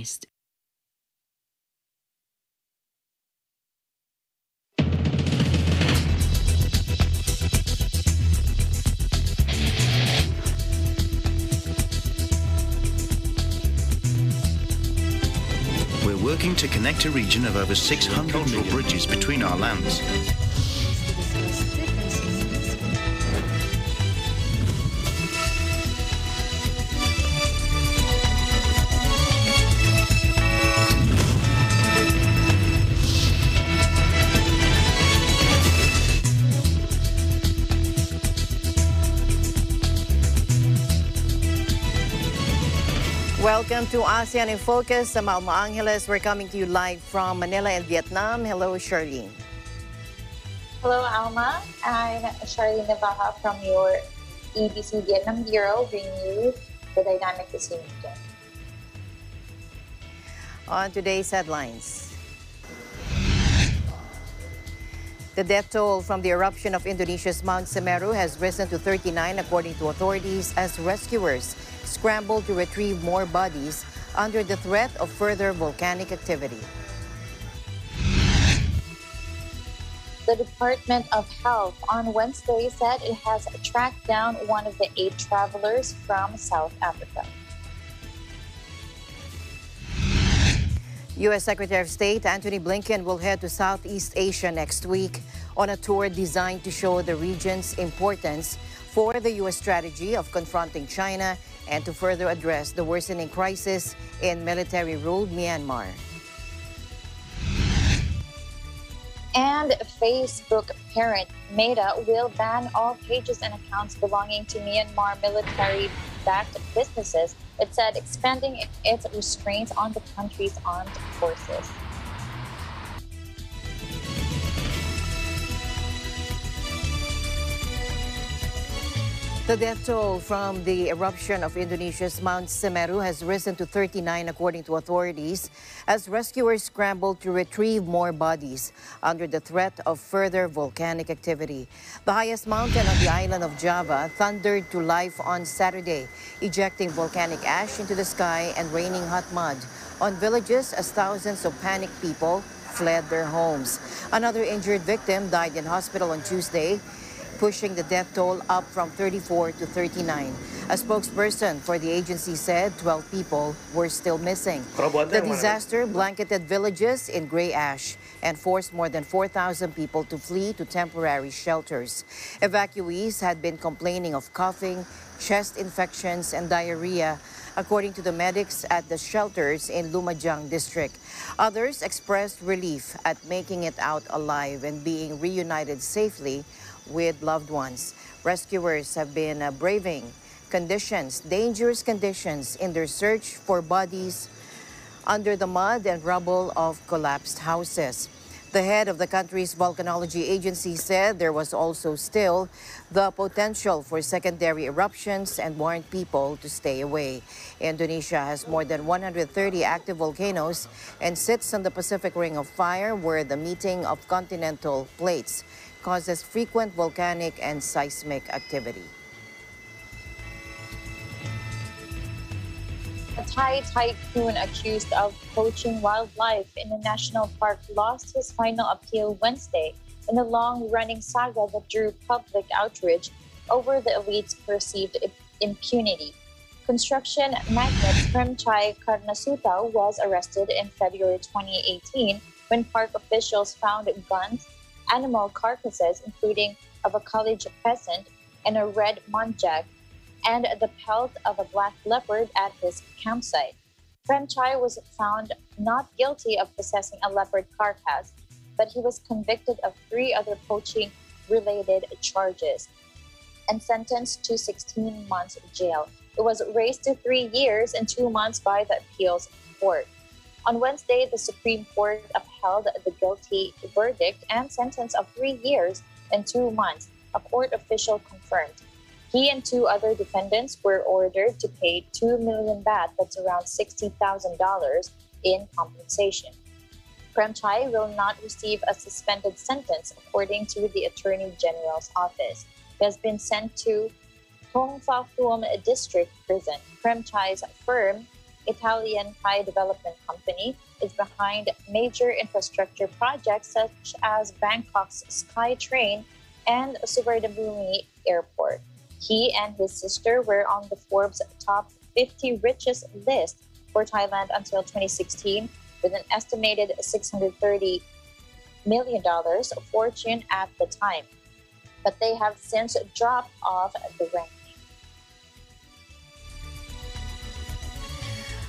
organized. We're working to connect a region of over 600 cultural bridges between our lands. Welcome to ASEAN in Focus. I'm Alma Angeles. We're coming to you live from Manila and Vietnam. Hello, Charlene. Hello, Alma. I'm Charlene Navaja from your EBC Vietnam Bureau, bringing you the dynamic ASEAN region. On today's headlines. The death toll from the eruption of Indonesia's Mount Semeru has risen to 39, according to authorities, as rescuers scramble to retrieve more bodies under the threat of further volcanic activity. The Department of Health on Wednesday said it has tracked down one of the 8 travelers from South Africa. U.S. Secretary of State Antony Blinken will head to Southeast Asia next week on a tour designed to show the region's importance for the U.S. strategy of confronting China and to further address the worsening crisis in military-ruled Myanmar. And Facebook parent Meta will ban all pages and accounts belonging to Myanmar military-backed businesses, it said, expanding its restraints on the country's armed forces. The death toll from the eruption of Indonesia's Mount Semeru has risen to 39, according to authorities, as rescuers scramble to retrieve more bodies under the threat of further volcanic activity. The highest mountain on the island of Java thundered to life on Saturday, ejecting volcanic ash into the sky and raining hot mud on villages as thousands of panicked people fled their homes. Another injured victim died in hospital on Tuesday, pushing the death toll up from 34 to 39. A spokesperson for the agency said 12 people were still missing. The disaster blanketed villages in gray ash and forced more than 4,000 people to flee to temporary shelters. Evacuees had been complaining of coughing, chest infections, and diarrhea, according to the medics at the shelters in Lumajang district. Others expressed relief at making it out alive and being reunited safely with loved ones. Rescuers have been braving dangerous conditions in their search for bodies under the mud and rubble of collapsed houses. The head of the country's volcanology agency said there was also still the potential for secondary eruptions and warned people to stay away. Indonesia has more than 130 active volcanoes and sits on the Pacific Ring of Fire, where the meeting of continental plates causes frequent volcanic and seismic activity. A Thai tycoon accused of poaching wildlife in a national park lost his final appeal Wednesday in a long-running saga that drew public outrage over the elite's perceived impunity. Construction magnate Premchai Karnasuta was arrested in February 2018 when park officials found guns, animal carcasses, including of a college pheasant and a red muntjac, and the pelt of a black leopard at his campsite. Premchai was found not guilty of possessing a leopard carcass, but he was convicted of 3 other poaching-related charges and sentenced to 16 months of jail. It was raised to 3 years and 2 months by the appeals court. On Wednesday, the Supreme Court upheld the guilty verdict and sentence of 3 years and 2 months, a court official confirmed. He and 2 other defendants were ordered to pay 2 million baht, that's around $60,000, in compensation. Premchai will not receive a suspended sentence, according to the Attorney General's office. He has been sent to Thong Pha Thuom District Prison. Premchai's firm Italian Thai development company, is behind major infrastructure projects such as Bangkok's SkyTrain and Suvarnabhumi Airport. He and his sister were on the Forbes top 50 richest list for Thailand until 2016, with an estimated $630 million fortune at the time. But they have since dropped off the ranking.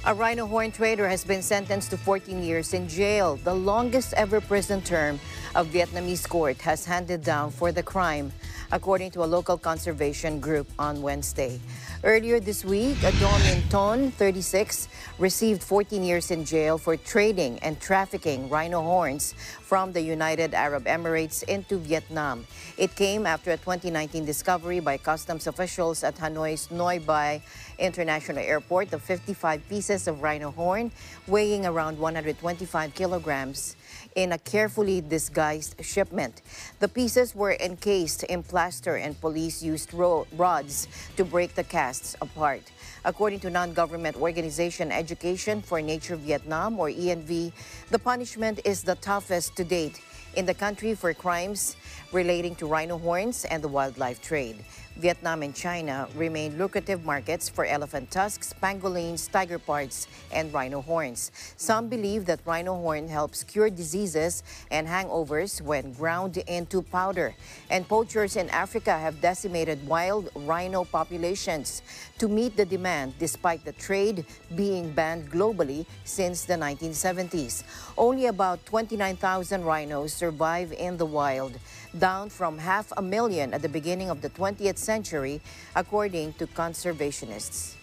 A rhino horn trader has been sentenced to 14 years in jail, the longest ever prison term a Vietnamese court has handed down for the crime, according to a local conservation group on Wednesday. Earlier this week, Adon Min Ton, 36, received 14 years in jail for trading and trafficking rhino horns from the United Arab Emirates into Vietnam. It came after a 2019 discovery by customs officials at Hanoi's Noi Bai International Airport of 55 pieces of rhino horn weighing around 125 kilograms in a carefully disguised shipment. The pieces were encased in plaster and police used rods to break the casts apart. According to non-government organization Education for Nature Vietnam, or ENV, the punishment is the toughest to date in the country for crimes relating to rhino horns and the wildlife trade. Vietnam and China remain lucrative markets for elephant tusks, pangolins, tiger parts, and rhino horns. Some believe that rhino horn helps cure diseases and hangovers when ground into powder. And poachers in Africa have decimated wild rhino populations to meet the demand, despite the trade being banned globally since the 1970s. Only about 29,000 rhinos survive in the wild, down from 500,000 at the beginning of the 20th century, according to conservationists.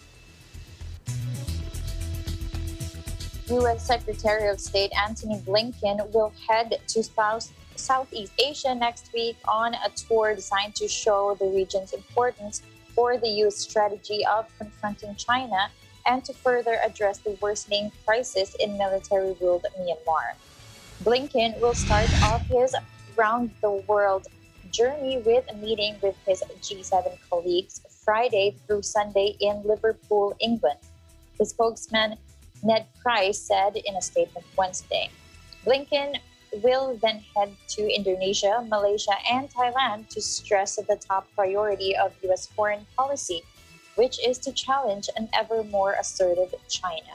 U.S. Secretary of State Antony Blinken will head to Southeast Asia next week on a tour designed to show the region's importance for the U.S. strategy of confronting China and to further address the worsening crisis in military-ruled Myanmar. Blinken will start off his round-the-world journey with a meeting with his G7 colleagues Friday through Sunday in Liverpool, England. The spokesman, Ned Price, said in a statement Wednesday. Blinken will then head to Indonesia, Malaysia, and Thailand to stress the top priority of U.S. foreign policy, which is to challenge an ever more assertive China.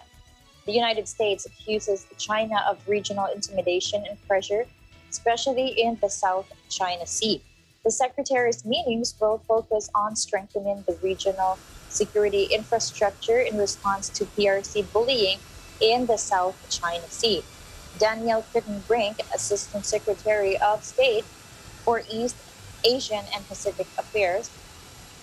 The United States accuses China of regional intimidation and pressure, especially in the South China Sea. The Secretary's meetings will focus on strengthening the regional security infrastructure in response to PRC bullying in the South China Sea. Daniel Crittenbrink, Assistant Secretary of State for East Asian and Pacific Affairs,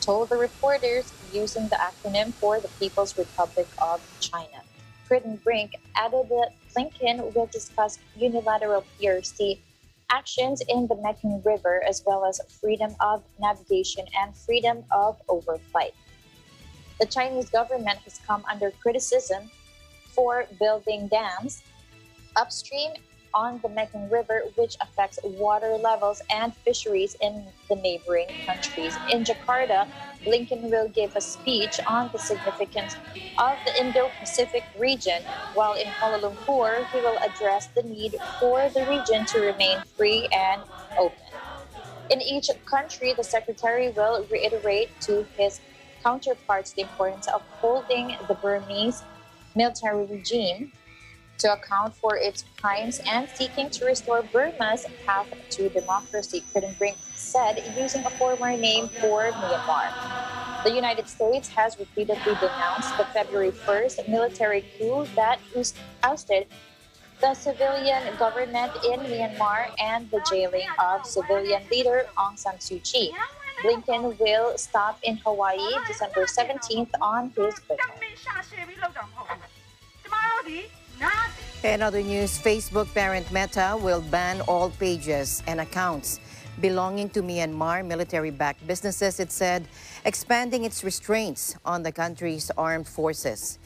told the reporters using the acronym for the People's Republic of China. Crittenbrink added that Blinken will discuss unilateral PRC actions in the Mekong River, as well as freedom of navigation and freedom of overflight. The Chinese government has come under criticism for building dams upstream on the Mekong River, which affects water levels and fisheries in the neighboring countries. In Jakarta, Blinken will give a speech on the significance of the Indo-Pacific region, while in Kuala Lumpur, he will address the need for the region to remain free and open. In each country, the secretary will reiterate to his counterparts the importance of holding the Burmese military regime to account for its crimes and seeking to restore Burma's path to democracy, Crittenbrink said, using a former name for Myanmar. The United States has repeatedly denounced the February 1st military coup that ousted the civilian government in Myanmar and the jailing of civilian leader Aung San Suu Kyi. Blinken will stop in Hawaii December 17th on his birthday. In other news, Facebook parent Meta will ban all pages and accounts belonging to Myanmar military-backed businesses, it said, expanding its restraints on the country's armed forces.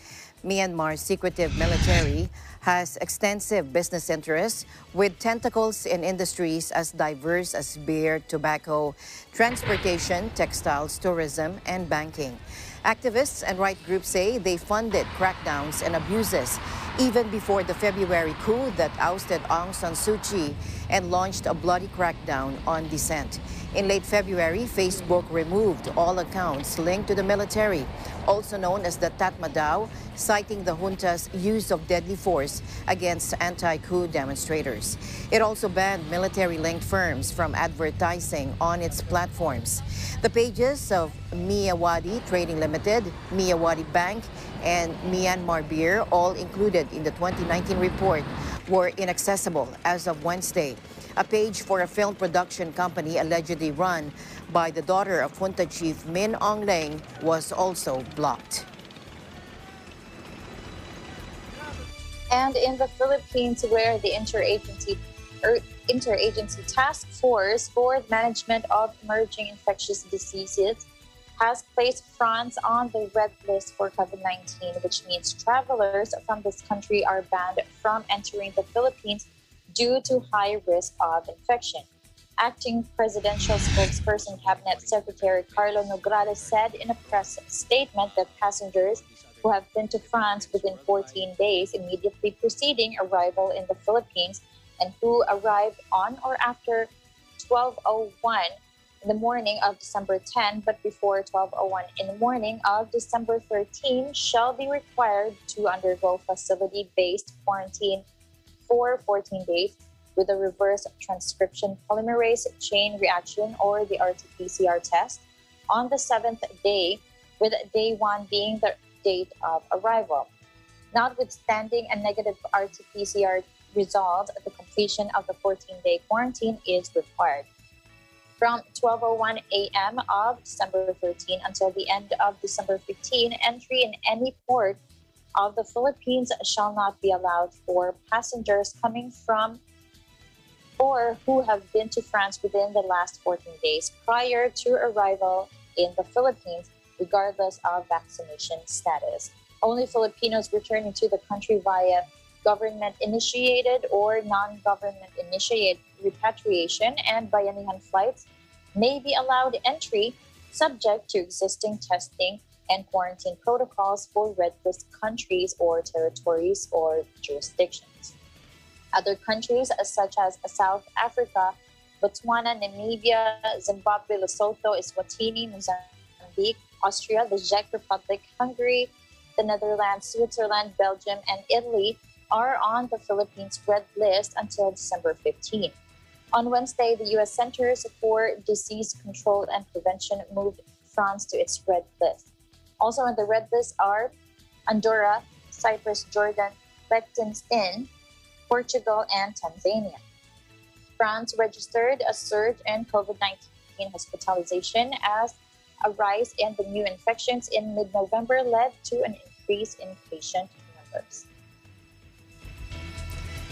Myanmar's secretive military has extensive business interests with tentacles in industries as diverse as beer, tobacco, transportation, textiles, tourism, and banking. Activists and right groups say they funded crackdowns and abuses even before the February coup that ousted Aung San Suu Kyi and launched a bloody crackdown on dissent. In late February, Facebook removed all accounts linked to the military, also known as the Tatmadaw, citing the junta's use of deadly force against anti-coup demonstrators. It also banned military-linked firms from advertising on its platforms. The pages of Miyawadi Trading Limited, Miyawadi Bank, and Myanmar Beer, all included in the 2019 report, were inaccessible as of Wednesday. A page for a film production company allegedly run by the daughter of Junta Chief Min Aung Hlaing was also blocked. And in the Philippines, where the interagency task force for management of emerging infectious diseases has placed France on the red list for COVID-19, which means travelers from this country are banned from entering the Philippines due to high risk of infection. Acting Presidential Spokesperson Cabinet Secretary Carlo Nograles said in a press statement that passengers who have been to France within 14 days immediately preceding arrival in the Philippines and who arrived on or after 12:01 in the morning of December 10 but before 12:01 in the morning of December 13 shall be required to undergo facility-based quarantine for 14 days with a reverse transcription polymerase chain reaction or the RT-PCR test on the 7th day, with day 1 being the date of arrival. Notwithstanding a negative RT-PCR result, the completion of the 14-day quarantine is required. From 12:01 a.m. of December 13 until the end of December 15, entry in any port of the Philippines shall not be allowed for passengers coming from or who have been to France within the last 14 days prior to arrival in the Philippines, regardless of vaccination status. Only Filipinos returning to the country via government-initiated or non-government-initiated repatriation and bayanihan flights may be allowed entry, subject to existing testing and quarantine protocols for red list countries or territories or jurisdictions. Other countries such as South Africa, Botswana, Namibia, Zimbabwe, Lesotho, Eswatini, Mozambique, Austria, the Czech Republic, Hungary, the Netherlands, Switzerland, Belgium, and Italy are on the Philippines red list until December 15. On Wednesday, the U.S. Centers for Disease Control and Prevention moved France to its red list. Also on the red list are Andorra, Cyprus, Jordan, Liechtenstein, Portugal, and Tanzania. France registered a surge in COVID-19 hospitalization as a rise in the new infections in mid-November led to an increase in patient numbers.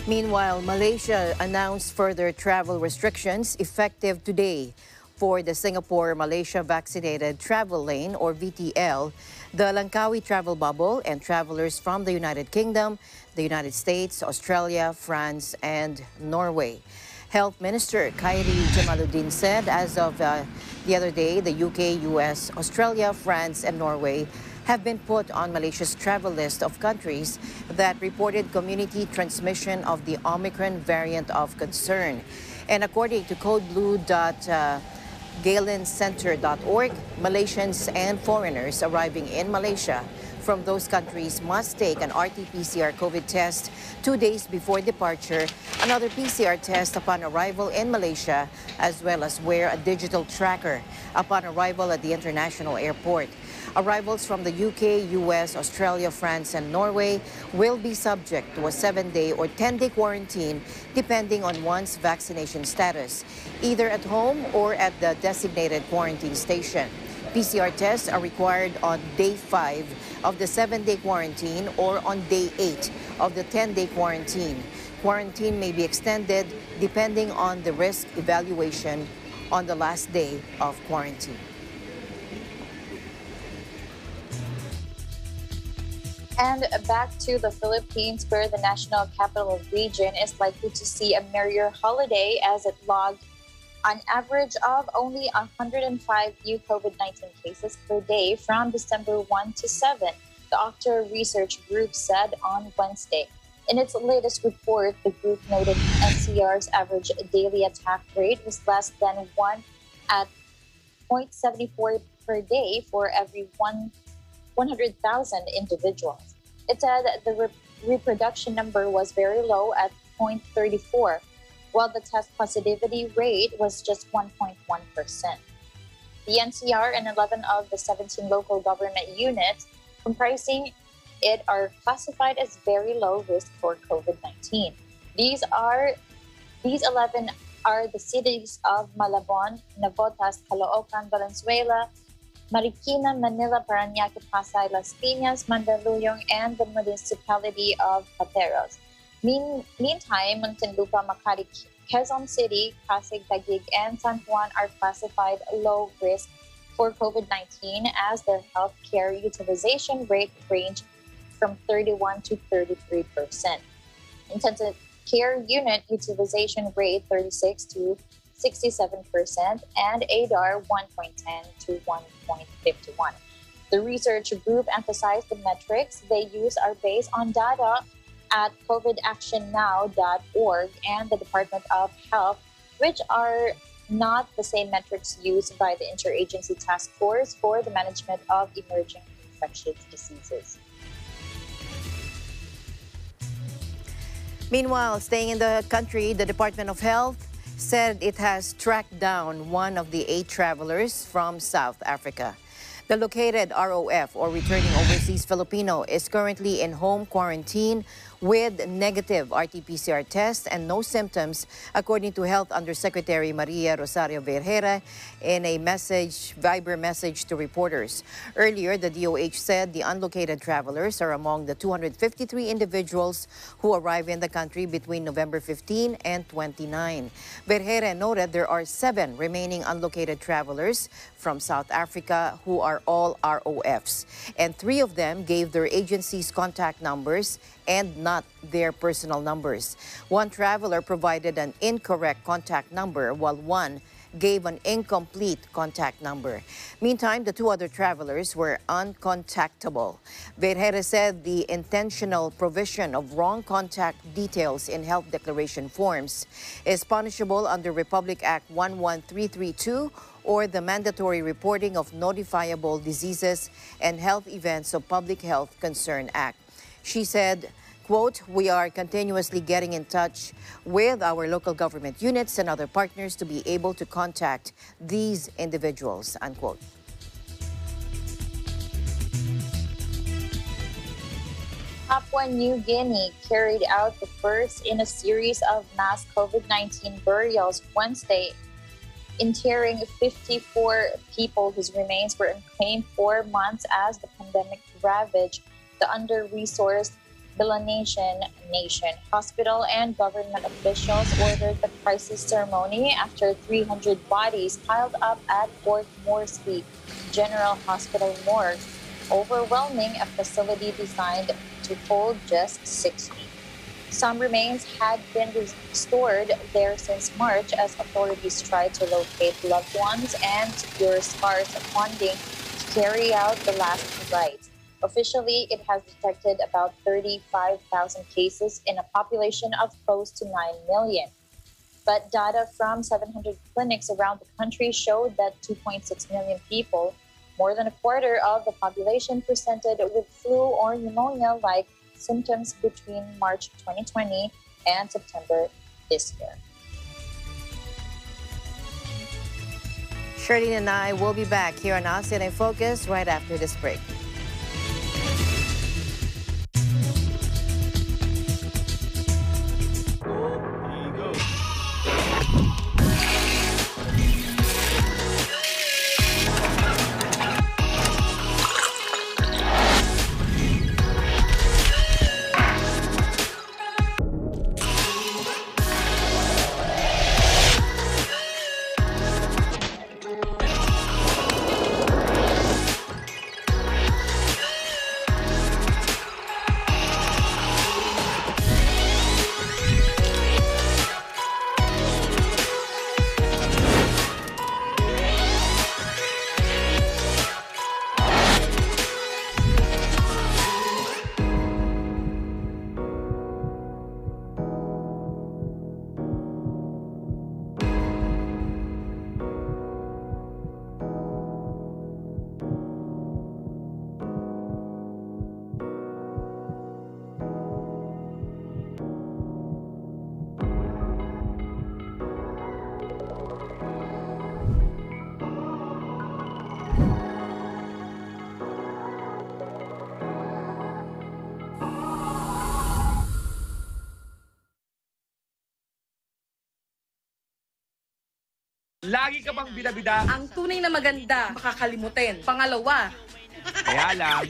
Meanwhile, Malaysia announced further travel restrictions effective today for the Singapore-Malaysia Vaccinated Travel Lane, or VTL, the Langkawi travel bubble, and travelers from the United Kingdom, the United States, Australia, France, and Norway. Health Minister Khairi Jamaluddin said as of the other day, the UK, US, Australia, France, and Norway have been put on Malaysia's travel list of countries that reported community transmission of the Omicron variant of concern. And according to codeblue.galenCenter.org, Malaysians and foreigners arriving in Malaysia from those countries must take an RT-PCR COVID test 2 days before departure, another PCR test upon arrival in Malaysia, as well as wear a digital tracker upon arrival at the international airport. Arrivals from the UK, US, Australia, France, and Norway will be subject to a 7-day or 10-day quarantine depending on one's vaccination status, either at home or at the designated quarantine station. PCR tests are required on day 5 of the 7-day quarantine or on day 8 of the 10-day quarantine. Quarantine may be extended depending on the risk evaluation on the last day of quarantine. And back to the Philippines, where the National Capital Region is likely to see a merrier holiday as it logged an average of only 105 new COVID-19 cases per day from December 1 to 7, the Octa Research Group said on Wednesday. In its latest report, the group noted NCR's average daily attack rate was less than 1 at 0.74 per day for every 100,000 individuals. It said the reproduction number was very low at 0.34, while the test positivity rate was just 1.1%. The NCR and 11 of the 17 local government units comprising it are classified as very low risk for COVID-19. These 11 are the cities of Malabon, Navotas, Caloocan, Valenzuela, Marikina, Manila, Parañaque, Pasay, Las Piñas, Mandaluyong, and the municipality of Pateros. Meantime, Muntinlupa, Makati, Quezon City, Pasig, Taguig, and San Juan are classified low risk for COVID-19 as their healthcare utilization rate ranged from 31 to 33%. Intensive care unit utilization rate 36 to 67%, and ADAR 1.10 to 1.51. The research group emphasized the metrics they use are based on data at covidactionnow.org and the Department of Health, which are not the same metrics used by the Interagency Task Force for the Management of Emerging Infectious Diseases. Meanwhile, staying in the country, the Department of Health said it has tracked down one of the 8 travelers from South Africa. The located ROF, or Returning Overseas Filipino, is currently in home quarantine with negative RT-PCR test and no symptoms, according to Health Undersecretary Maria Rosario Vergara in a Viber message to reporters. Earlier, the DOH said the unlocated travelers are among the 253 individuals who arrived in the country between November 15 and 29. Vergara noted there are 7 remaining unlocated travelers from South Africa who are all ROFs, and 3 of them gave their agency's contact numbers and not their personal numbers. One traveler provided an incorrect contact number, while one gave an incomplete contact number. Meantime, the 2 other travelers were uncontactable. Vergara said the intentional provision of wrong contact details in health declaration forms is punishable under Republic Act 11332 or the Mandatory Reporting of Notifiable Diseases and Health Events of Public Health Concern Act. She said, quote, "We are continuously getting in touch with our local government units and other partners to be able to contact these individuals," unquote. Papua New Guinea carried out the first in a series of mass COVID-19 burials Wednesday, interring 54 people whose remains were unclaimed for months as the pandemic ravaged the under-resourced Melanesian nation. Hospital and government officials ordered the crisis ceremony after 300 bodies piled up at Port Moresby General Hospital morgue, overwhelming a facility designed to hold just 60. Some remains had been stored there since March as authorities tried to locate loved ones and secure scarce funding to carry out the last rites. Officially, it has detected about 35,000 cases in a population of close to 9 million. But data from 700 clinics around the country showed that 2.6 million people, more than a quarter of the population, presented with flu or pneumonia-like symptoms between March 2020 and September this year. Shirley and I will be back here on ASEAN in Focus right after this break. Lagi ka bang bida-bida? Ang tunay na maganda, makakalimutin. Pangalawa, Kaya lang,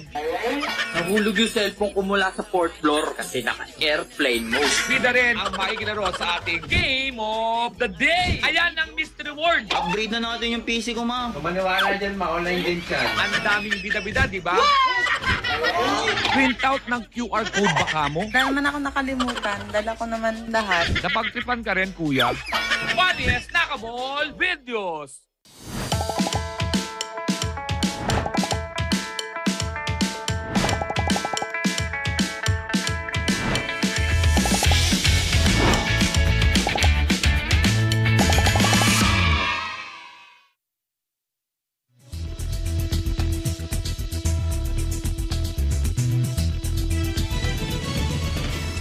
Nahulog yung cellphone ko mula sa 4th floor kasi naka-airplane mode. bida rin ang makikilaro sa ating Game of the Day. Ayan ang mystery word. Upgrade na natin yung PC ko, ma'am. Maniwala dyan, ma-online din siya. Ang daming bida-bida, di ba? Print out ng QR code baka mo. dahil naman ako nakalimutan, dala ko naman lahat. Napagtripan ka rin, kuya. Funniest Nakaball Videos.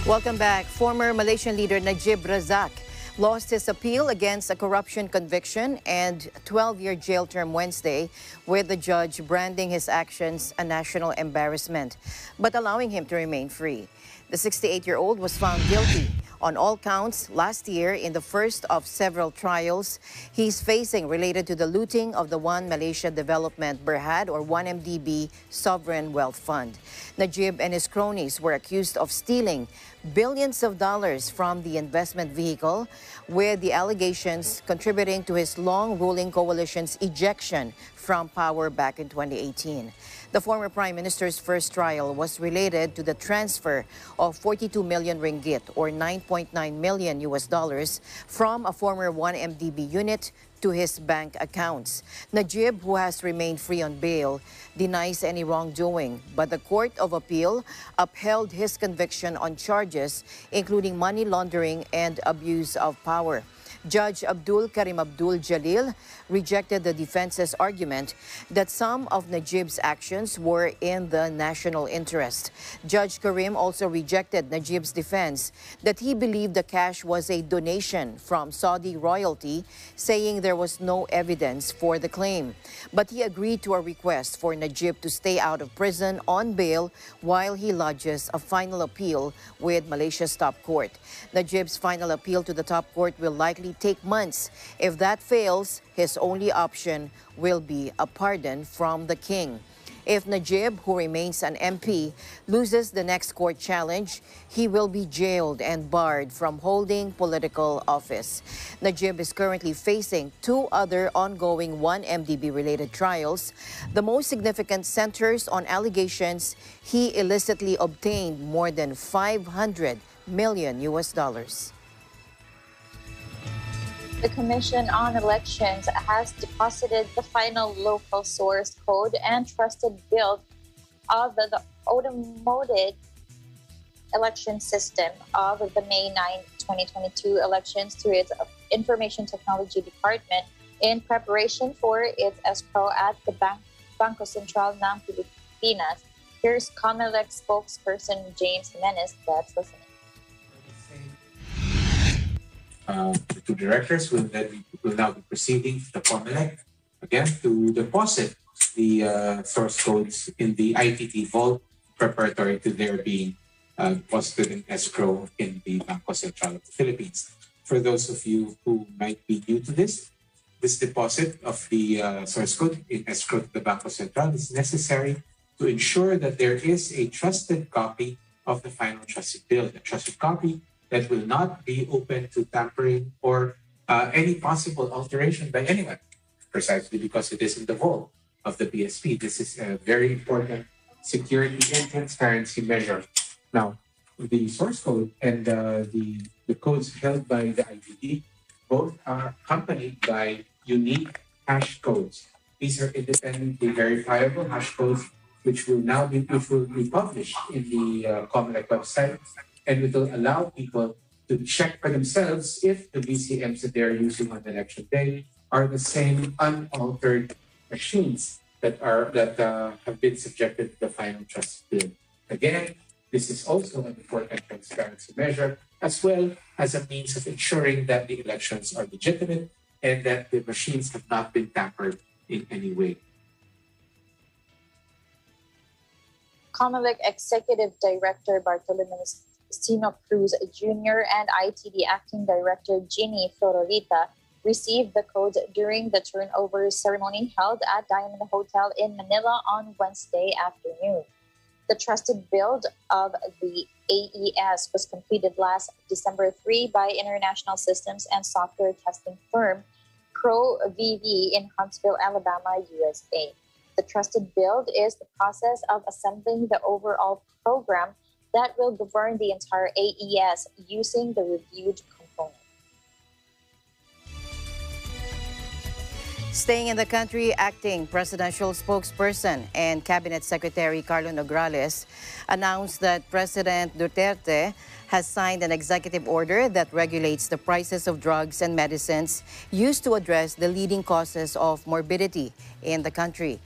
Welcome back. Former Malaysian leader Najib Razak lost his appeal against a corruption conviction and 12-year jail term Wednesday, with the judge branding his actions a national embarrassment, but allowing him to remain free. The 68-year-old was found guilty on all counts last year in the first of several trials he's facing related to the looting of the One Malaysia Development Berhad, or 1MDB, sovereign wealth fund. Najib and his cronies were accused of stealing billions of dollars from the investment vehicle, with the allegations contributing to his long-ruling coalition's ejection from power back in 2018. The former Prime Minister's first trial was related to the transfer of 42 million ringgit, or $9.9 million US dollars, from a former 1MDB unit to his bank accounts. Najib, who has remained free on bail, denies any wrongdoing, but the Court of Appeal upheld his conviction on charges including money laundering and abuse of power. Judge Abdul Karim Abdul Jalil rejected the defense's argument that some of Najib's actions were in the national interest. Judge Karim also rejected Najib's defense that he believed the cash was a donation from Saudi royalty, saying there was no evidence for the claim. But he agreed to a request for Najib to stay out of prison on bail while he lodges a final appeal with Malaysia's top court. Najib's final appeal to the top court will likely take months. If that fails, his only option will be a pardon from the king. If Najib, who remains an MP, loses the next court challenge, he will be jailed and barred from holding political office. Najib is currently facing 2 other ongoing 1MDB-related trials. The most significant centers on allegations he illicitly obtained more than 500 million US dollars. The Commission on Elections has deposited the final local source code and trusted build of the automated election system of the May 9, 2022 elections to its Information Technology Department in preparation for its escrow at the Bangko Sentral ng Pilipinas. Here's COMELEC spokesperson James Jimenez. Let's listen. The 2 directors will now be proceeding to the COMELEC again to deposit the source codes in the ITT vault preparatory to their being deposited in escrow in the Bangko Sentral of the Philippines. For those of you who might be new to this deposit of the source code in escrow to the Bangko Sentral is necessary to ensure that there is a trusted copy of the final trusted bill, a trusted copy that will not be open to tampering or any possible alteration by anyone, precisely because it is in the vault of the BSP. This is a very important security and transparency measure. Now, the source code and the codes held by the IDD both are accompanied by unique hash codes. These are independently verifiable hash codes which will be published in the COMELEC website, and it will allow people to check for themselves if the VCMs that they are using on election day are the same unaltered machines that have been subjected to the final trust bill. Again, this is also an important transparency measure, as well as a means of ensuring that the elections are legitimate and that the machines have not been tampered in any way. COMELEC Executive Director Bartolome Sino Cruz Jr. and ITD Acting Director Ginny Florolita received the code during the turnover ceremony held at Diamond Hotel in Manila on Wednesday afternoon. The trusted build of the AES was completed last December 3 by international systems and software testing firm ProVV in Huntsville, Alabama, USA. The trusted build is the process of assembling the overall program that will govern the entire AES using the reviewed component. Staying in the country, acting presidential spokesperson and cabinet secretary Carlo Nograles announced that President Duterte has signed an executive order that regulates the prices of drugs and medicines used to address the leading causes of morbidity in the country.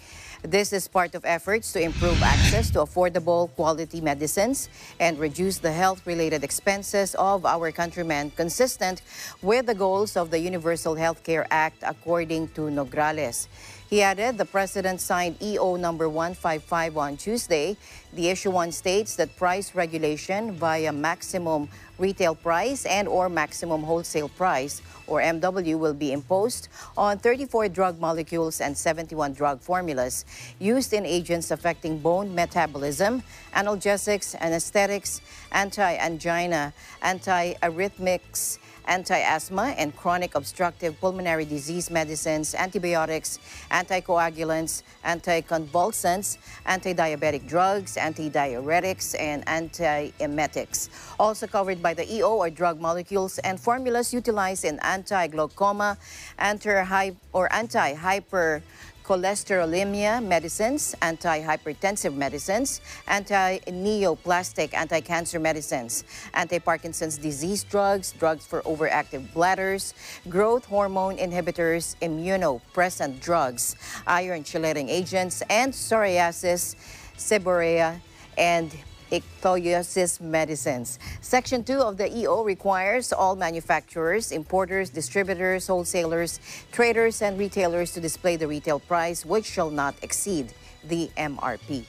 This is part of efforts to improve access to affordable quality medicines and reduce the health-related expenses of our countrymen, consistent with the goals of the Universal Healthcare Act, according to Nograles. He added the president signed EO number 155 on Tuesday. The issue states that price regulation via maximum retail price and or maximum wholesale price, or MW, will be imposed on 34 drug molecules and 71 drug formulas used in agents affecting bone metabolism, analgesics, anesthetics, anti-angina, anti-arrhythmics, anti-asthma and chronic obstructive pulmonary disease medicines, antibiotics, anticoagulants, anticonvulsants, anti-diabetic drugs, antidiuretics, and antiemetics. Also covered by the EO are drug molecules and formulas utilized in anti-glaucoma, anti-hypercholesterolemia medicines, anti-hypertensive medicines, anti-neoplastic, anti-cancer medicines, anti-Parkinson's disease drugs, drugs for overactive bladders, growth hormone inhibitors, immunopressant drugs, iron chelating agents, and psoriasis, seborrhea, and ichthyosis medicines. Section 2 of the EO requires all manufacturers, importers, distributors, wholesalers, traders, and retailers to display the retail price, which shall not exceed the MRP.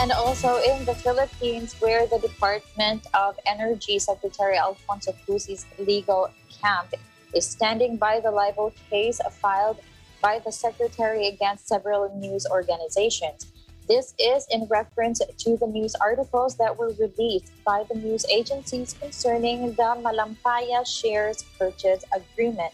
And also in the Philippines, where the Department of Energy Secretary Alfonso Cusi's legal camp is standing by the libel case filed by the Secretary against several news organizations. This is in reference to the news articles that were released by the news agencies concerning the Malampaya shares purchase agreement.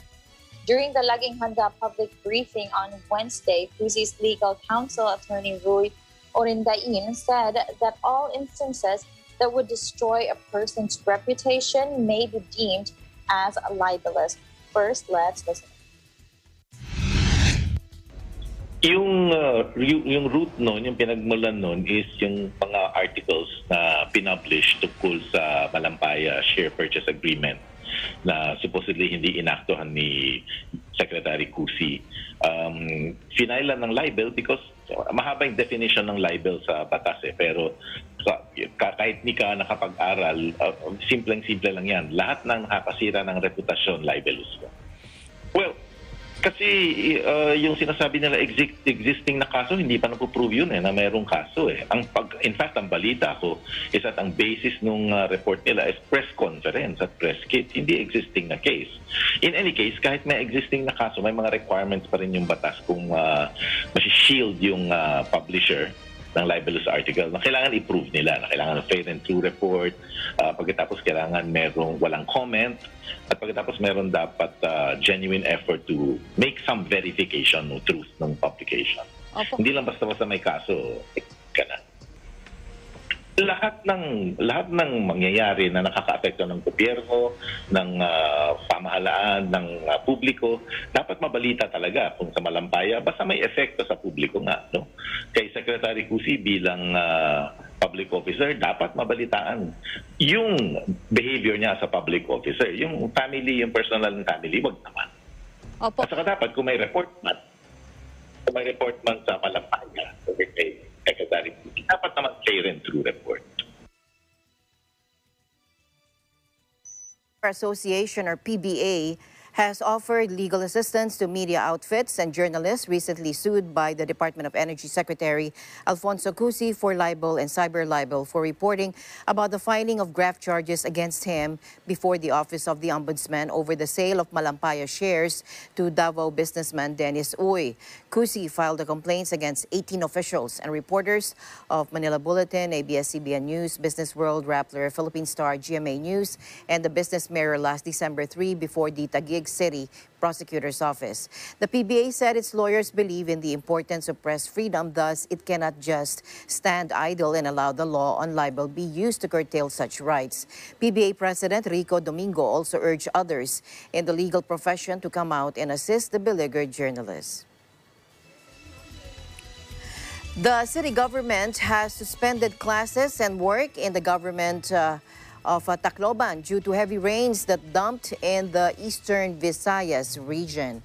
During the Laging Handa public briefing on Wednesday, Cusi's legal counsel, Attorney Roy Orindain, said that all instances that would destroy a person's reputation may be deemed as libelous. First, let's listen. Yung root nun, yung pinagmulan nun is yung mga articles na pinublish tungkol sa Malampaya share purchase agreement na supposedly hindi inaktuhan ni Secretary Cusi. Finailan ng libel because mahaba yung definition ng libel sa batas pero kahit di ka nakapag-aral, simpleng-simple lang yan. Lahat ng nakakasira ng reputasyon, libelous. Well, kasi yung sinasabi nila existing na kaso, hindi pa napuprove yun na mayroong kaso in fact, ang balita ko is at ang basis nung report nila is press conference at press kit, hindi existing na case. In any case, kahit may existing na kaso, may mga requirements pa rin yung batas kung mas-shield yung publisher ng libelous article na kailangan i-prove nila, na kailangan fair and true report, pagkatapos kailangan merong walang comment, at pagkatapos meron dapat genuine effort to make some verification ng truth ng publication. Opo. Hindi lang basta-basta may kaso, ka na. Lahat ng mangyayari na nakakaapekto ng gobyerno, ng pamahalaan, ng publiko, dapat mabalita talaga kung sa Malampaya, basta may epekto sa publiko nga. No? Kay Secretary Cusi bilang public officer, dapat mabalitaan yung behavior niya sa public officer. Yung family, yung personal ng family, wag naman. Opo. At saka dapat kung may report man sa Malampaya, kay Secretary Cusi, dapat naman fair and true report. Association or PBA has offered legal assistance to media outfits and journalists recently sued by the Department of Energy Secretary Alfonso Cusi for libel and cyber libel for reporting about the filing of graft charges against him before the Office of the Ombudsman over the sale of Malampaya shares to Davao businessman Dennis Uy. Cusi filed the complaints against 18 officials and reporters of Manila Bulletin, ABS-CBN News, Business World, Rappler, Philippine Star, GMA News, and the Business Mirror last December 3 before the Taguig City Prosecutor's Office. The PBA said its lawyers believe in the importance of press freedom, thus it cannot just stand idle and allow the law on libel be used to curtail such rights. PBA President Rico Domingo also urged others in the legal profession to come out and assist the beleaguered journalists. The city government has suspended classes and work in the government of Tacloban due to heavy rains that dumped in the eastern Visayas region.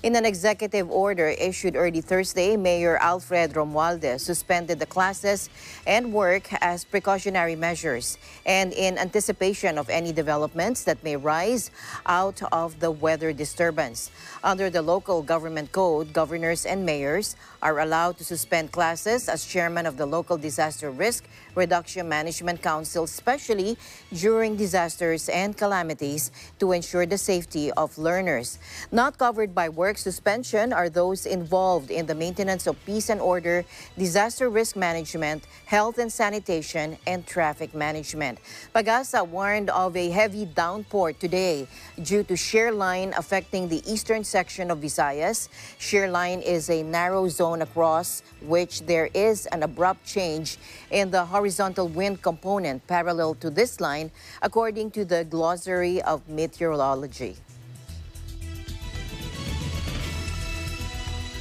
In an executive order issued early Thursday, Mayor Alfred Romualdez suspended the classes and work as precautionary measures and in anticipation of any developments that may rise out of the weather disturbance. Under the local government code, governors and mayors are allowed to suspend classes as chairman of the local disaster risk reduction management council, especially during disasters and calamities, to ensure the safety of learners. Not covered by work suspension are those involved in the maintenance of peace and order, disaster risk management, health and sanitation, and traffic management. Pag-asa warned of a heavy downpour today due to shear line affecting the eastern section of Visayas. Shear line is a narrow zone across which there is an abrupt change in the horizontal wind component parallel to this line, according to the glossary of meteorology.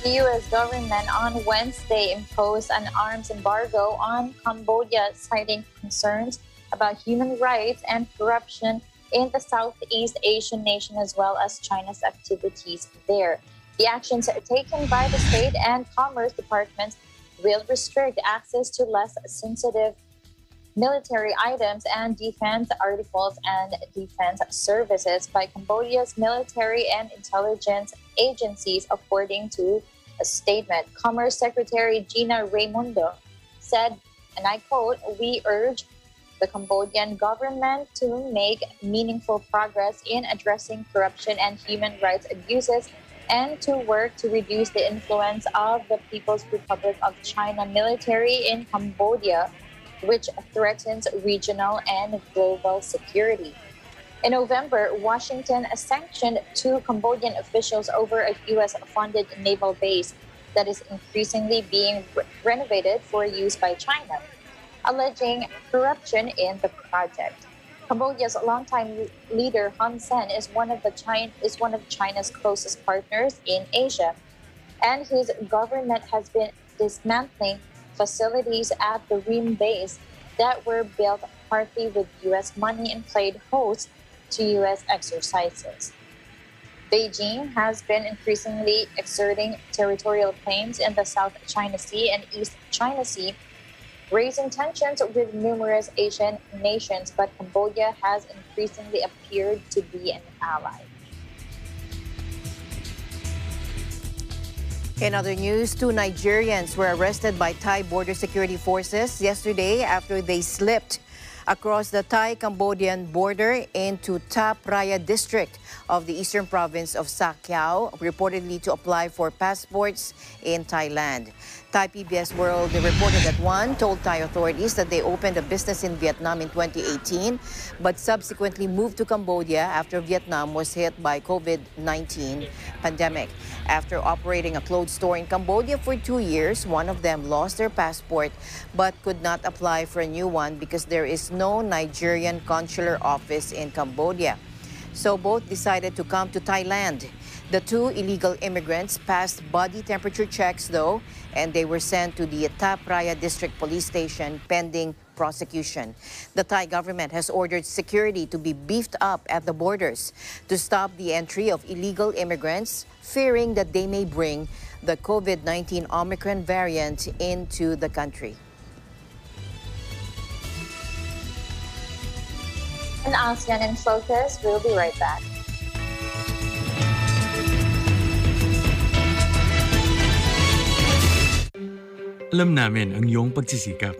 The U.S. government on Wednesday imposed an arms embargo on Cambodia, citing concerns about human rights and corruption in the Southeast Asian nation, as well as China's activities there. The actions taken by the State and Commerce departments will restrict access to less sensitive military items and defense articles and defense services by Cambodia's military and intelligence agencies, according to a statement. Commerce Secretary Gina Raimundo said, and I quote, "We urge the Cambodian government to make meaningful progress in addressing corruption and human rights abuses and to work to reduce the influence of the People's Republic of China military in Cambodia, which threatens regional and global security." In November, Washington sanctioned 2 Cambodian officials over a U.S.-funded naval base that is increasingly being renovated for use by China, alleging corruption in the project. Cambodia's longtime leader Hun Sen is one of China's closest partners in Asia, and his government has been dismantling facilities at the Ream base that were built partly with U.S. money and played host to U.S. exercises. Beijing has been increasingly exerting territorial claims in the South China Sea and East China Sea, raising tensions with numerous Asian nations, but Cambodia has increasingly appeared to be an ally. In other news, 2 Nigerians were arrested by Thai border security forces yesterday after they slipped across the Thai-Cambodian border into Ta Praya district of the eastern province of Sa Kaeo, reportedly to apply for passports in Thailand. Thai PBS World reported that one told Thai authorities that they opened a business in Vietnam in 2018, but subsequently moved to Cambodia after Vietnam was hit by COVID-19 pandemic. After operating a clothes store in Cambodia for 2 years, one of them lost their passport but could not apply for a new one because there is no Nigerian consular office in Cambodia. So both decided to come to Thailand. The 2 illegal immigrants passed body temperature checks, though, and they were sent to the Ta Praya District Police Station pending prosecution. The Thai government has ordered security to be beefed up at the borders to stop the entry of illegal immigrants, fearing that they may bring the COVID-19 Omicron variant into the country. And ASEAN in Focus, we'll be right back. Alam namin ang iyong pagsisikap.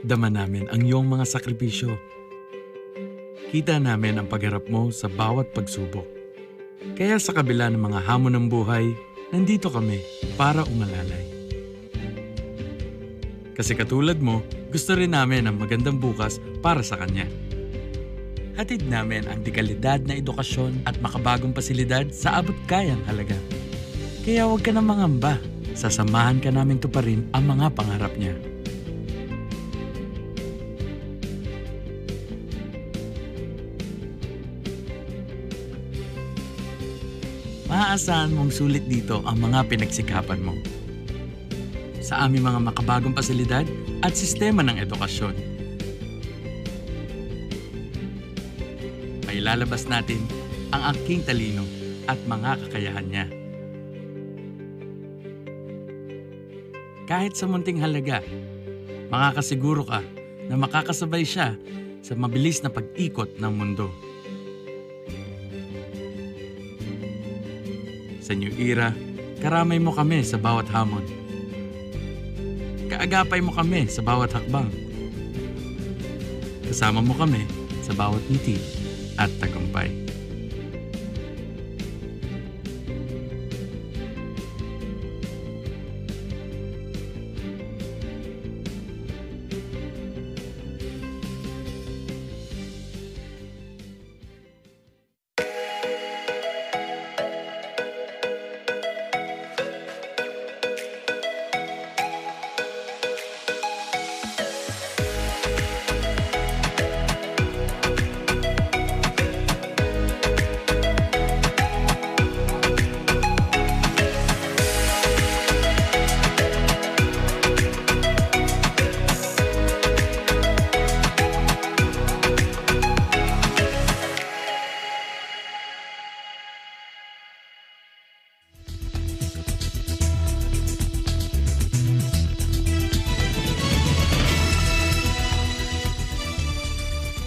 Dama namin ang iyong mga sakripisyo. Kita namin ang pagharap mo sa bawat pagsubok. Kaya sa kabila ng mga hamon ng buhay, nandito kami para umalalay. Kasi katulad mo, gusto rin namin ang magandang bukas para sa kanya. Hatid namin ang dekalidad na edukasyon at makabagong pasilidad sa abot kayang halaga. Kaya huwag ka na mangamba. Sasamahan ka namin tuparin ang mga pangarap niya. Maaasahan mong sulit dito ang mga pinagsikapan mo. Sa aming mga makabagong pasilidad at sistema ng edukasyon. Mailalabas natin ang aking talino at mga kakayahan niya. Kahit sa munting halaga, makakasiguro ka na makakasabay siya sa mabilis na pag-ikot ng mundo. Sa new era, karamay mo kami sa bawat hamon. Kaagapay mo kami sa bawat hakbang. Kasama mo kami sa bawat ngiti at tagumpay.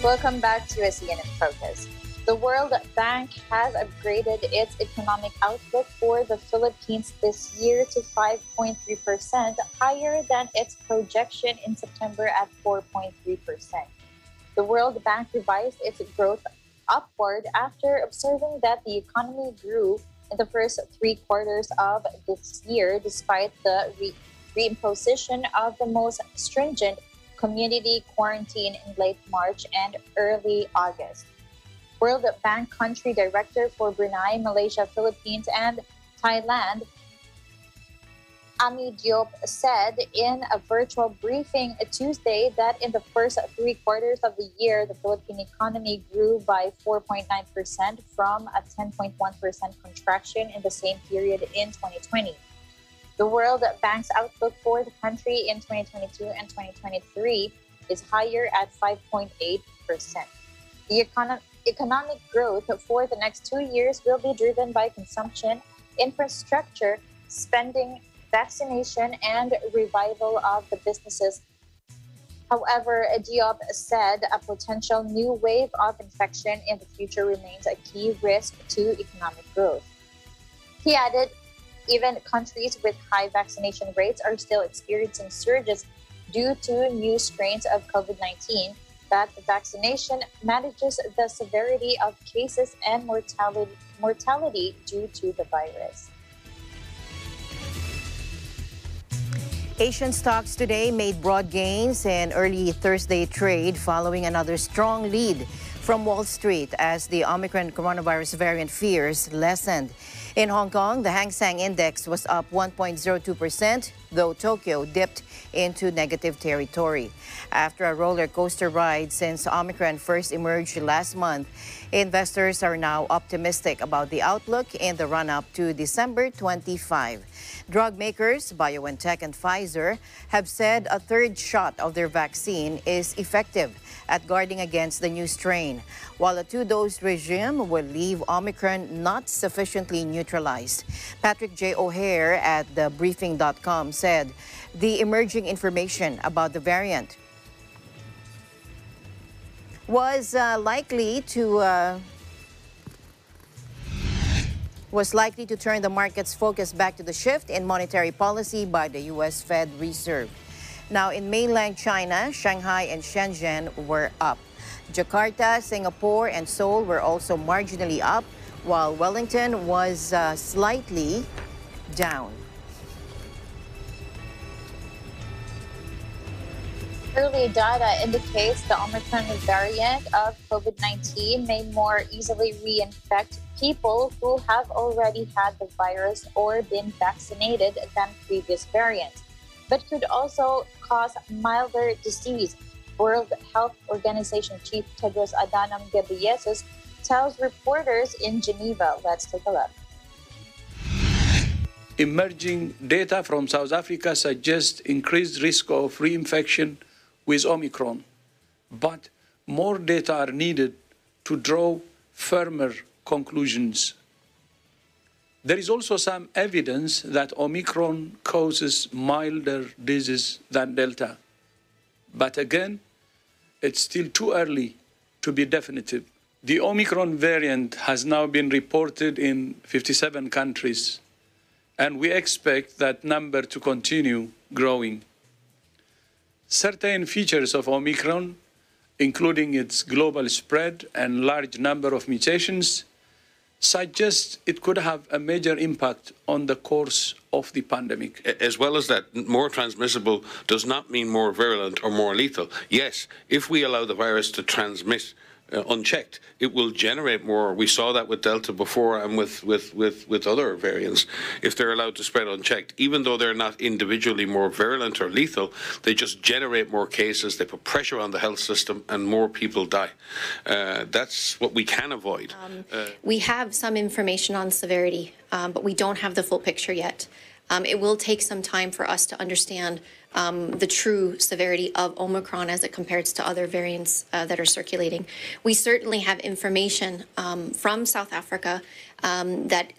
Welcome back to ASEAN in Focus. The World Bank has upgraded its economic outlook for the Philippines this year to 5.3%, higher than its projection in September at 4.3%. The World Bank revised its growth upward after observing that the economy grew in the first 3 quarters of this year, despite the reimposition of the most stringent community quarantine in late March and early August. World Bank Country Director for Brunei, Malaysia, Philippines, and Thailand, Ami Diop, said in a virtual briefing Tuesday that in the first 3 quarters of the year, the Philippine economy grew by 4.9% from a 10.1% contraction in the same period in 2020. The World Bank's outlook for the country in 2022 and 2023 is higher at 5.8%. The economic growth for the next 2 years will be driven by consumption, infrastructure, spending, vaccination, and revival of the businesses. However, Diop said a potential new wave of infection in the future remains a key risk to economic growth. He added, even countries with high vaccination rates are still experiencing surges due to new strains of COVID-19, that vaccination manages the severity of cases and mortality due to the virus. Asian stocks today made broad gains in early Thursday trade following another strong lead from Wall Street as the Omicron coronavirus variant fears lessened. In Hong Kong, the Hang Seng Index was up 1.02%, though Tokyo dipped into negative territory. After a roller coaster ride since Omicron first emerged last month, investors are now optimistic about the outlook in the run-up to December 25. Drug makers BioNTech and Pfizer have said a third shot of their vaccine is effective at guarding against the new strain, while a 2-dose regime will leave Omicron not sufficiently neutralized. Patrick J. O'Hare at thebriefing.com said the emerging information about the variant was likely to was likely to turn the market's focus back to the shift in monetary policy by the U.S. Fed Reserve. Now, in mainland China, Shanghai and Shenzhen were up. Jakarta, Singapore, and Seoul were also marginally up, while Wellington was slightly down. Early data indicates the Omicron variant of COVID-19 may more easily reinfect people who have already had the virus or been vaccinated than previous variants, but could also cause milder disease. World Health Organization Chief Tedros Adhanom Ghebreyesus tells reporters in Geneva. Let's take a look. Emerging data from South Africa suggests increased risk of reinfection with Omicron, but more data are needed to draw firmer conclusions. There is also some evidence that Omicron causes milder disease than Delta. But again, it's still too early to be definitive. The Omicron variant has now been reported in 57 countries, and we expect that number to continue growing. Certain features of Omicron, including its global spread and large number of mutations, suggest it could have a major impact on the course of the pandemic. As well as that, more transmissible does not mean more virulent or more lethal. Yes, if we allow the virus to transmit unchecked, it will generate more. We saw that with Delta before and with other variants. If they're allowed to spread unchecked, even though they're not individually more virulent or lethal, they just generate more cases, they put pressure on the health system, and more people die. That's what we can avoid. We have some information on severity, but we don't have the full picture yet. It will take some time for us to understand the true severity of Omicron as it compares to other variants that are circulating. We certainly have information from South Africa that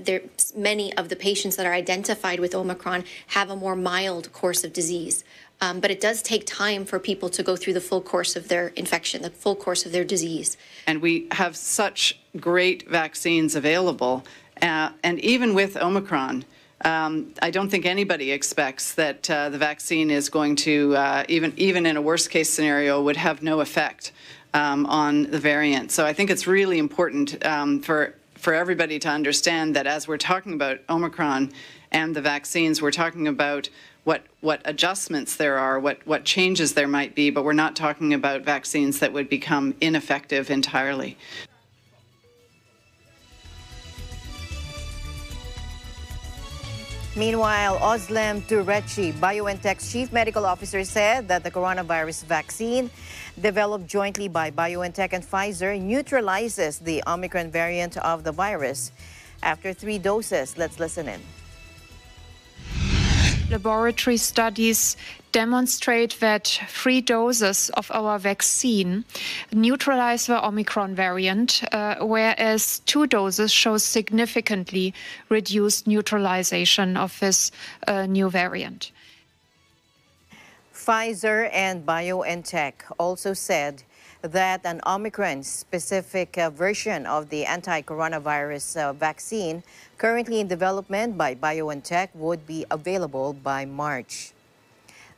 many of the patients that are identified with Omicron have a more mild course of disease. But it does take time for people to go through the full course of their infection, the full course of their disease. And we have such great vaccines available. And even with Omicron, I don't think anybody expects that the vaccine is going to, even in a worst-case scenario, would have no effect on the variant. So I think it's really important for everybody to understand that as we're talking about Omicron and the vaccines, we're talking about what adjustments there are, what changes there might be, but we're not talking about vaccines that would become ineffective entirely. Meanwhile, Özlem Türeci, BioNTech's chief medical officer, said that the coronavirus vaccine developed jointly by BioNTech and Pfizer neutralizes the Omicron variant of the virus after 3 doses. Let's listen in. Laboratory studies demonstrate that 3 doses of our vaccine neutralize the Omicron variant, whereas 2 doses show significantly reduced neutralization of this new variant. Pfizer and BioNTech also said that an Omicron-specific version of the anti-coronavirus vaccine currently in development by BioNTech would be available by March.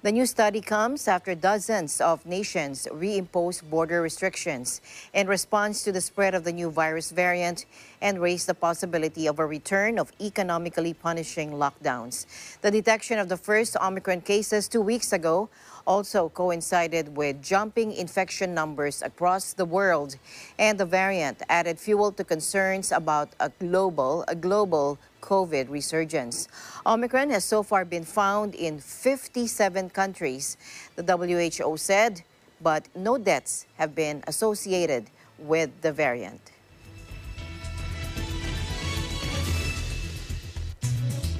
The new study comes after dozens of nations reimposed border restrictions in response to the spread of the new virus variant and raised the possibility of a return of economically punishing lockdowns. The detection of the first Omicron cases 2 weeks ago also coincided with jumping infection numbers across the world, and the variant added fuel to concerns about a global COVID resurgence. Omicron has so far been found in 57 countries, the WHO said, but no deaths have been associated with the variant.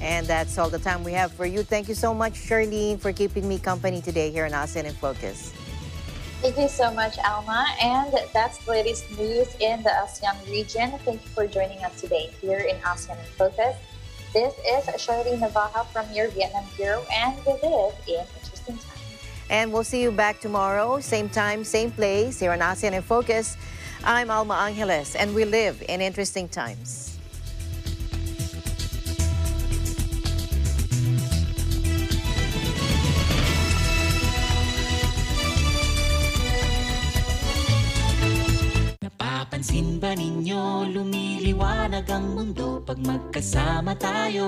And that's all the time we have for you. Thank you so much, Charlene, for keeping me company today here in ASEAN in Focus. Thank you so much, Alma. And that's the latest news in the ASEAN region. Thank you for joining us today here in ASEAN in Focus. This is Charlene Navaja from your Vietnam Bureau, and we live in interesting times. And we'll see you back tomorrow, same time, same place, here on ASEAN in Focus. I'm Alma Angeles, and we live in interesting times. Napapansin ba ninyo, lumiliwanag ang mundo pag magkasama tayo?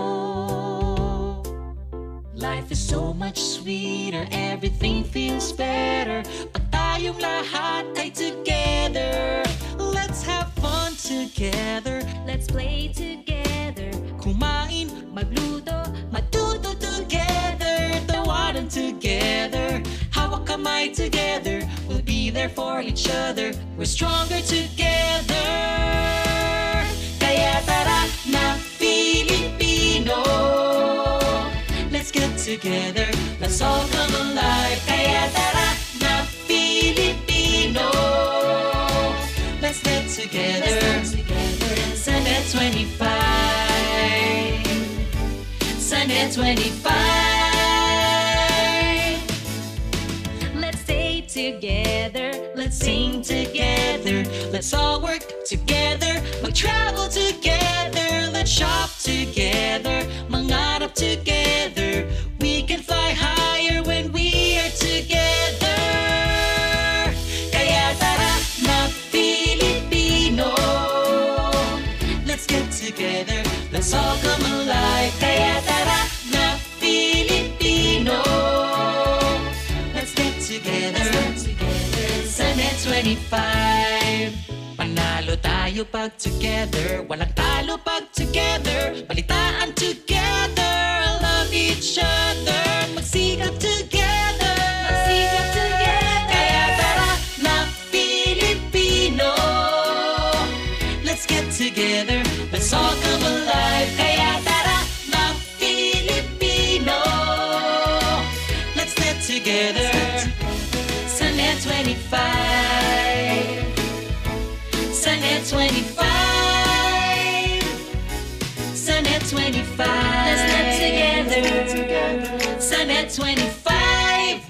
Life is so much sweeter, everything feels better pag tayong lahat ay together. Let's have fun together, let's play together, kumain, magluto, matuto together, tawanan together, hawak kamay together, we'll be there for each other, we're stronger together. Kaya tara na Pilipino, let's get together, let's all come alive. Kaya tara na Filipino, let's get together. Sunday 25, Sunday 25. Let's stay together, let's sing together, let's all work together, mag-travel together, let's shop together, mangarap together. We can fly higher when we are together. Kaya tara na Pilipino, let's get together, let's all come alive. Kaya tara na Pilipino, let's get together. Sunday 25, panalo tayo pag together, walang talo pag together, balitaan together, love each other, magsikap together, magsikap together. Kaya tara na Pilipino, let's get together, let's all come alive. Kaya tara na Pilipino, let's get together. Sunday 25, Sunday 25, Sunday 25. Let's get together. Sunday 25.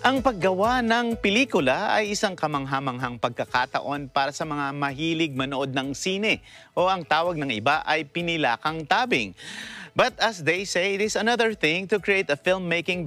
Ang paggawa ng pelikula ay isang kamanghamanghang pagkakataon para sa mga mahilig manood ng sine o ang tawag ng iba ay pinilakang tabing. But as they say, it is another thing to create a filmmaking